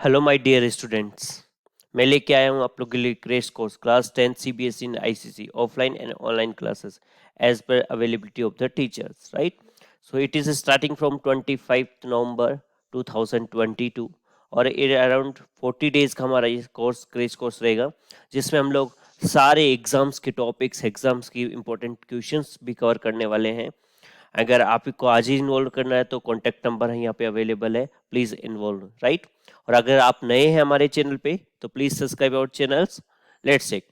Hello my dear students. मैं लेके आया हूँ आप लोग के लिए crash course class 10 CBSE and ICSE offline and online classes as per availability of the teachers, right? So it is starting from 25 November 2022 और ये अराउंड 40 डेज का हमारा ये कोर्स क्रैश कोर्स रहेगा, जिसमें हम लोग सारे एग्जाम्स के टॉपिक्स, एग्जाम्स की इंपॉर्टेंट क्वेश्चंस भी कवर करने वाले हैं। अगर आपको आज ही इन्वॉल्व करना है तो कॉन्टैक्ट नंबर है यहाँ पे अवेलेबल है, प्लीज़ इन्वॉल्व, राइट? और अगर आप नए हैं हमारे चैनल पे तो please subscribe our channels. Let's check.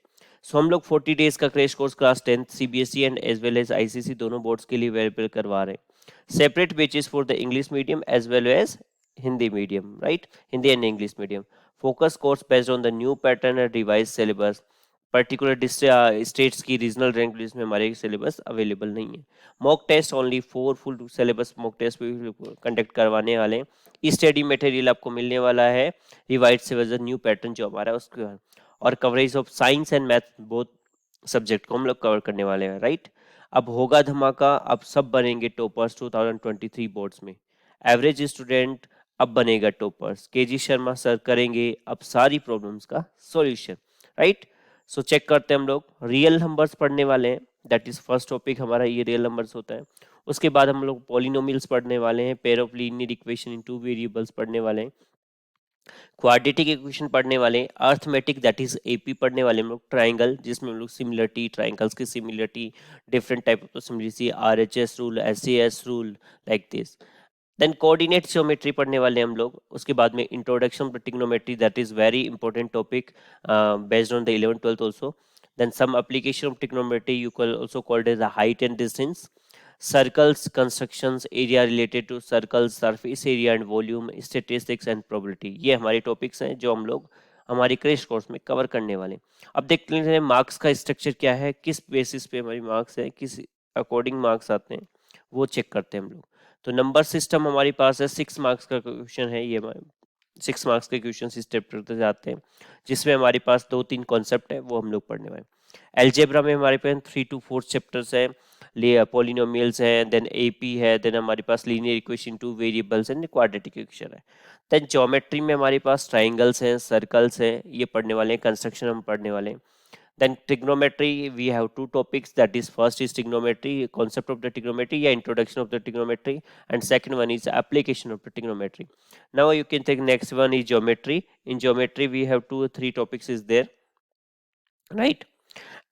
So हम लोग 40 डेज का crash course class 10 CBSE and as well as ICSE दोनों बोर्ड्स के लिए अवेलेबल करवा रहे हैं। Separate batches for the English medium as well as Hindi medium, right? Hindi and English medium focus course based on the new pattern and revise syllabus. Particular states की regional rank list में हमारे syllabus available नहीं है। Mock test only 4 full syllabus mock test भी conduct करवाने वाले हैं। Study material आपको मिलने वाला है रिवाइज सिलेबस न्यू पैटर्न जो हमारा है उसके, और coverage of science and math both subject को हम लोग कवर करने वाले हैं, राइट? अब होगा धमाका, अब सब बनेंगे टॉपर्स 2023 बोर्ड्स में। एवरेज स्टूडेंट अब बनेगा टॉपर्स। केजी शर्मा सर करेंगे अब सारी प्रॉब्लम्स का सॉल्यूशन, राइट? सो चेक करते हैं हम लोग रियल नंबर्स पढ़ने वाले हैं। दैट इज फर्स्ट टॉपिक हमारा, ये रियल नंबर्स होता है। उसके बाद हम लोग पॉलिनोमियल्स पढ़ने वाले हैं, pair of linear equation in two variables पढ़ने वाले हैं, क्वाड्रेटिक इक्वेशन पढ़ने वाले हैं, अर्थमेटिक दैट इज एपी पढ़ने वाले हम लोग, ट्राइंगल जिसमें हम लोग सिमिलरिटी, ट्राइंगल्स की similarity, different type of similarity, RHS rule, SAS rule, like this. Then coordinate geometry पढ़ने वाले हम लोग। उसके बाद में introduction to trigonometry that is very important topic based on the 11th 12th also. Then some application of trigonometry you can also called as the height and distance. Circles constructions, area related to circles, surface area and volume, statistics and probability, ये हमारे topics हैं जो हम लोग हमारे crash course में cover करने वाले हैं। अब देख लेते हैं मार्क्स का स्ट्रक्चर क्या है, किस बेसिस पे हमारी मार्क्स है, किस अकॉर्डिंग मार्क्स आते हैं, वो चेक करते हैं हम लोग। तो नंबर सिस्टम हमारे पास है, 6 मार्क्स का क्वेश्चन है ये। 6 मार्क्स के क्वेश्चन इस चैप्टर से आते हैं, जिसमें हमारे पास 2-3 कॉन्सेप्ट है वो हम लोग पढ़ने वाले हैं। एलजेब्रा में हमारे पास 3 to 4 चैप्टर्स है, पॉलिनोमियल्स है, देन एपी है, देन हमारे पास linear equation two variables and quadratic equation है। देन ज्योमेट्री में हमारे पास ट्राइंगल्स हैं, सर्कल्स हैं, ये पढ़ने वाले हैं, कंस्ट्रक्शन हम पढ़ने वाले हैं। Then trigonometry, we have 2 topics, that is first is trigonometry, concept of the trigonometry, yeah, introduction of the trigonometry, and second one is application of the trigonometry. Now you can take next one is geometry. In geometry we have 2 or 3 topics is there, right?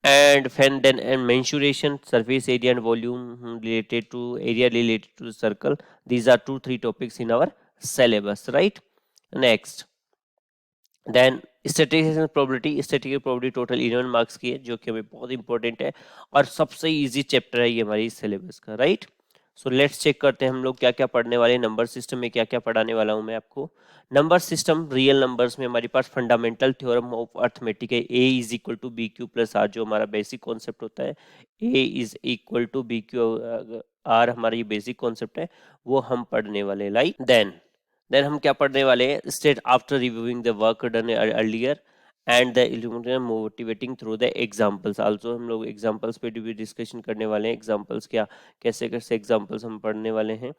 And then and mensuration, surface area and volume related to area related to the circle. These are 2-3 topics in our syllabus, right? Next, then statistics and probability, statistical probability total 11 marks की है, जो कि हमें बहुत important है और सबसे easy chapter है ये हमारी सिलेबस का, राइट? सो लेट्स चेक करते हैं हम लोग क्या क्या पढ़ने वाले हैं। नंबर सिस्टम में क्या क्या पढ़ाने वाला हूँ मैं आपको। नंबर सिस्टम रियल नंबर्स में हमारे पास फंडामेंटल थ्योरम ऑफ अर्थमेटिक है, a is equal to b q plus r, जो हमारा बेसिक कॉन्सेप्ट होता है। A is equal to b q r हमारा ये बेसिक कॉन्सेप्ट है, वो हम पढ़ने वाले, लाइक देन हम क्या पढ़ने वाले हैं, state after reviewing the work done earlier and the illuminating motivating through the examples also. हम लोग एग्जांपल्स पे भी डिस्कशन करने वाले हैं, एग्जांपल्स क्या, कैसे कैसे एग्जांपल्स हम पढ़ने वाले हैं।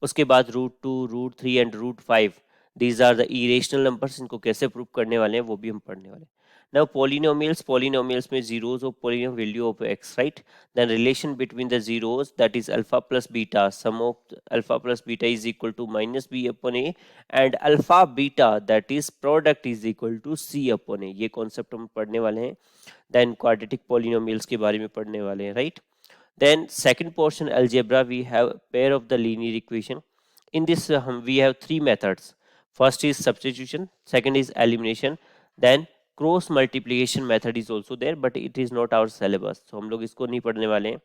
उसके बाद root 2, root 3 and root 5, these are the irrational numbers, इनको कैसे प्रूव करने वाले हैं वो भी हम पढ़ने वाले हैं। Now polynomials में zeros of polynomial value of x, right? Then relation between the zeros, that is alpha plus beta, sum of alpha plus beta is equal to minus b upon a, and alpha beta that is product is equal to c upon a, ये concept हम पढ़ने वाले हैं। Then quadratic polynomials के बारे में पढ़ने वाले हैं, right? Then second portion algebra, we have pair of the linear equation. In this we have 3 methods. First is substitution, second is elimination, then cross multiplication method is also there, but it is not our syllabus, तो हम लोग इसको नहीं पढ़ने वाले हैं।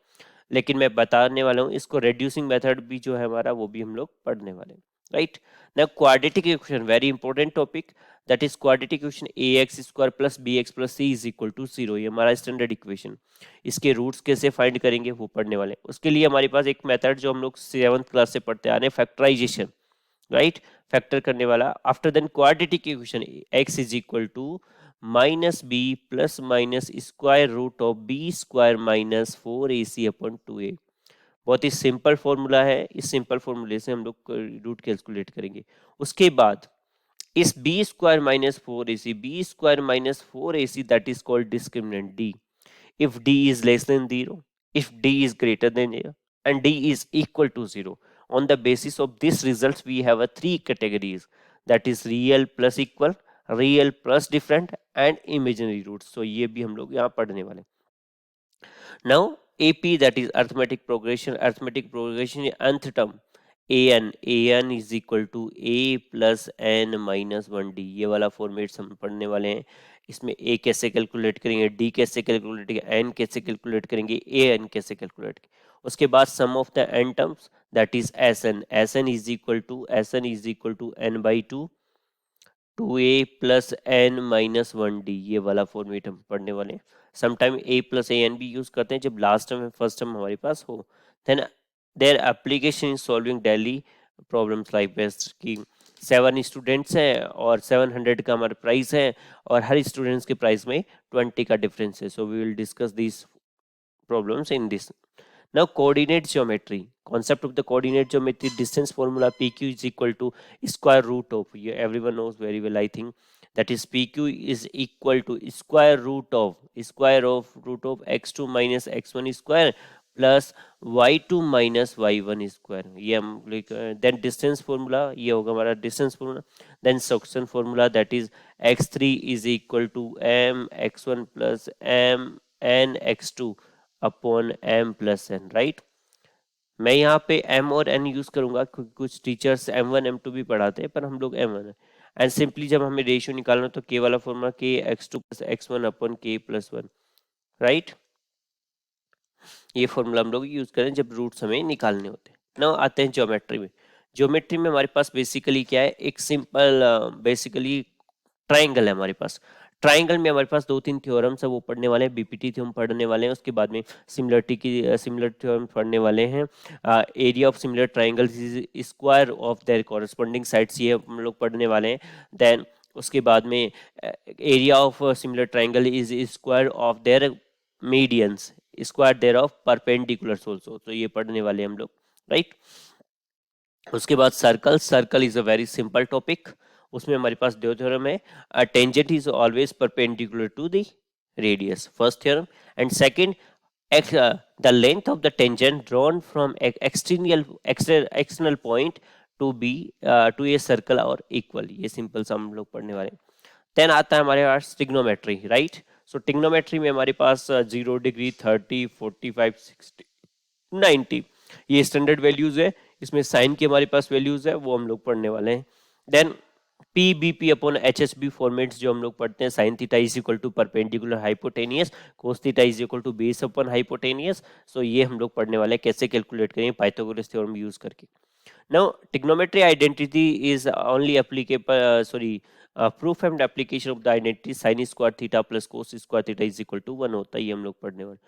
लेकिन मैं बताने वाला हूँ इसको, रेड्यूसिंग मेथड भी जो है हमारा वो भी हम लोग पढ़ने वाले हैं, right? Now quadratic equation, very important topic, that is quadratic equation a x square plus b x plus c is equal to 0, ये हमारा स्टैंडर्ड इक्वेशन। इसके रूट्स कैसे फाइंड करेंगे वो पढ़ने वाले हैं। उसके लिए हमारे पास एक मेथड जो हम लोग 7th क्लास से पढ़ते आ रहे हैं, फैक्टराइजेशन, राइट? फैक्टर करने वाला। After then quadratic equation x is equal to minus b plus minus square root of b square minus 4ac upon 2a। बहुत ही सिंपल फॉर्मूला है, इस सिंपल फॉर्मूले से हम लोग रूट कैलकुलेट करेंगे। उसके बाद is b square minus 4ac. B square minus 4ac, that is called discriminant D. If D is less than 0, if D is greater than 0, and D is equal to 0. On the basis of this results, we have a three categories, that is real plus equal, real plus different, and imaginary roots. So ये भी हम लोग यहाँ पढ़ने वाले. Now AP, that is arithmetic progression. Arithmetic progression is nth term. an is equal to a plus n minus 1d. ये वाला format हम पढ़ने वाले हैं. इसमें a कैसे कैलकुलेट करेंगे, d कैसे कैलकुलेट करेंगे, n कैसे कैलकुलेट करेंगे, an कैसे कैलकुलेट करेंगे. उसके बाद sum of the n terms, that is Sn is equal to n by 2 2a plus n minus 1d. ये वाला फॉर्मेट हम पढ़ने वाले हैं. Sometime a plus a n भी यूज करते हैं जब लास्ट टर्म फर्स्ट टर्म हमारे पास हो. Then their application in solving daily problems like best की 7 स्टूडेंट्स हैं और 700 का हमारा प्राइस है और हर स्टूडेंट्स के प्राइस में 20 का डिफरेंस है. So we will discuss this problems in this. Now coordinate geometry. Concept of the coordinate geometry, distance formula PQ is equal to square root of, everyone knows very well I think, that is PQ is equal to square root of x2 minus x1 square plus y2 minus y1 square. ये हम like then distance formula, ये होगा हमारा distance formula. Then suction formula, that is x3 is equal to m x1 plus m n x2 upon m plus n. Right, मैं यहाँ पे m और n use करूंगा क्योंकि कुछ टीचर्स m1 m2 भी पढ़ाते हैं, पर हम लोग m1 है. एंड सिंपली जब हमें रेशियो निकालना तो k वाला formula k x2 plus x1 upon k plus 1. Right, ये फॉर्मूला हम लोग यूज करें जब रूट्स हमें निकालने होते हैं. नाउ आते हैं ज्योमेट्री में. ज्योमेट्री में हमारे पास बेसिकली क्या है, एक सिंपल बेसिकली ट्राइंगल है हमारे पास. ट्राइंगल में हमारे पास 2-3 थ्योरम्स है वो पढ़ने वाले हैं. बीपीटी थ्योरम पढ़ने वाले हैं. उसके बाद में सिमिलर थ्योरम पढ़ने वाले हैं. Area of similar triangle is square of there corresponding sides, ये हम लोग पढ़ने वाले हैं. देन उसके बाद में area of similar triangle is square of their medians, square their of perpendiculars also. तो ये पढ़ने वाले हम लोग. राइट, उसके बाद circle is a very simple topic. उसमें हमारे पास दो थ्योरम है. Tangent is always perpendicular to the radius, first theorem. And second, the length of the tangent drawn from external point to a circle or equal. ये simple सा हम लोग पढ़ने वाले. देन आता है हमारे पास ट्रिग्नोमेट्री. राइट, सो ट्रिग्नोमेट्री में हमारे पास 0 डिग्री 30 45 60 90 ये स्टैंडर्ड वैल्यूज है. इसमें साइन की हमारे पास वैल्यूज है वो हम लोग पढ़ने वाले हैं. Then p b p upon h s b formats जो हम लोग पढ़ते हैं, sine theta is equal to perpendicular hypotenuse, cos theta is equal to base upon hypotenuse. So ये हम लोग पढ़ने वाले हैं कैसे कैलकुलेट करेंगे पाइथागोरस थ्योरम यूज करके. Now trigonometry identity is only applicable, proof and application of the identity sine square theta plus cos square theta is equal to 1 होता है. ये हम लोग पढ़ने वाले.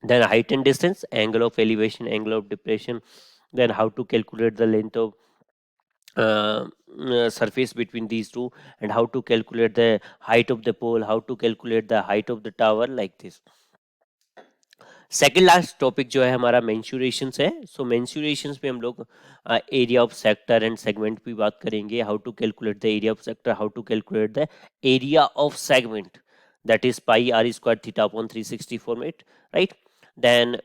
Then height and distance, angle of elevation, angle of depression, then how to calculate the length of surface between these two, and how to calculate the height of the pole, how to calculate the height of the tower, like this. Second last topic जो है हमारा मेंसुरेशंस है. सो मेंसुरेशंस में हम लोग area of sector and segment भी बात करेंगे. How to calculate the area of sector, how to calculate the area of segment, that is pi r square theta upon 360 format. Right, then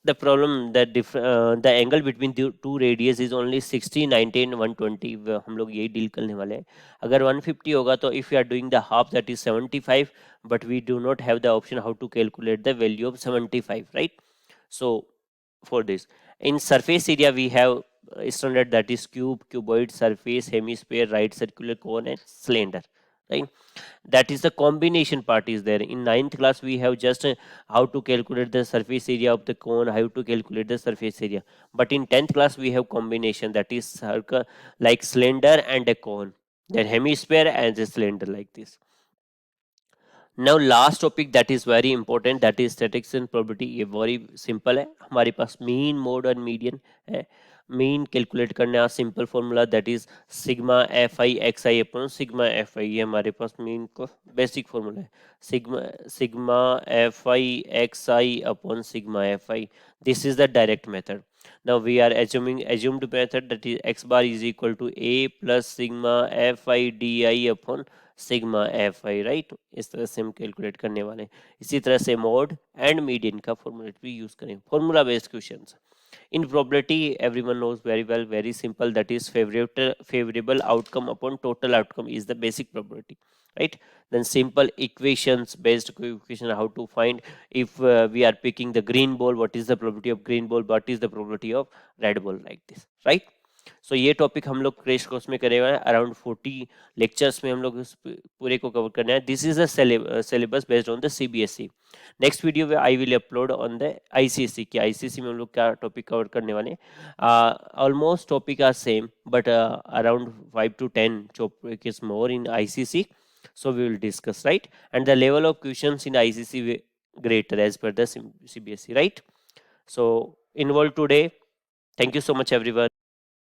the problem that the angle between the two radius is only 60 90 and 120. हम लोग यही deal करने वाले हैं. अगर 150 होगा तो if you are doing the half, that is 75, but we do not have the option how to calculate the value of 75. Right, so for this, in surface area we have standard, that is cube, cuboid, surface, hemisphere, right circular cone, and cylinder. Right, that is the combination part is there. In 9th class we have just how to calculate the surface area of the cone, how to calculate the surface area. But in 10th class we have combination, that is circle, like cylinder and a cone, then hemisphere and a cylinder, like this. Now last topic that is very important, that is statistics and probability. ये very simple है. हमारे पास mean, mode और median है. Mean calculate करने आ simple formula, that is sigma f i x i upon sigma f i. ये हमारे पास मीन को बेसिक फॉर्मूला है. Sigma f i x i upon sigma f i, this is the direct method. Now we are assuming assumed method, that is x bar is equal to a plus sigma fi di upon sigma fi, right. इस तरह से हम calculate करने वाले हैं. इसी तरह से मोड एंड मीडियन का फॉर्मूला भी यूज करें. Formula based questions. In probability, everyone knows very well, very simple, that is favorable outcome upon total outcome is the basic probability, right? Then simple equations based equation, how to find if we are picking the green ball, what is the probability of green ball, what is the probability of red ball, like this, right? सो ये topic हम लोग crash course में करेगा. Around 40 lectures में हम लोग इस पूरे को कवर करना है. This is a syllabus based on the CBSE. Next video में I will upload on the ICSE की. आईसीएसई में हम लोग क्या टॉपिक कवर करने वाले हैं. Almost topic are same, but around 5 to 10 topic is more in ICSE. So we will discuss, right? And the level of questions in ICC greater as per the CBSE, right? So involved today. Thank you so much, everyone.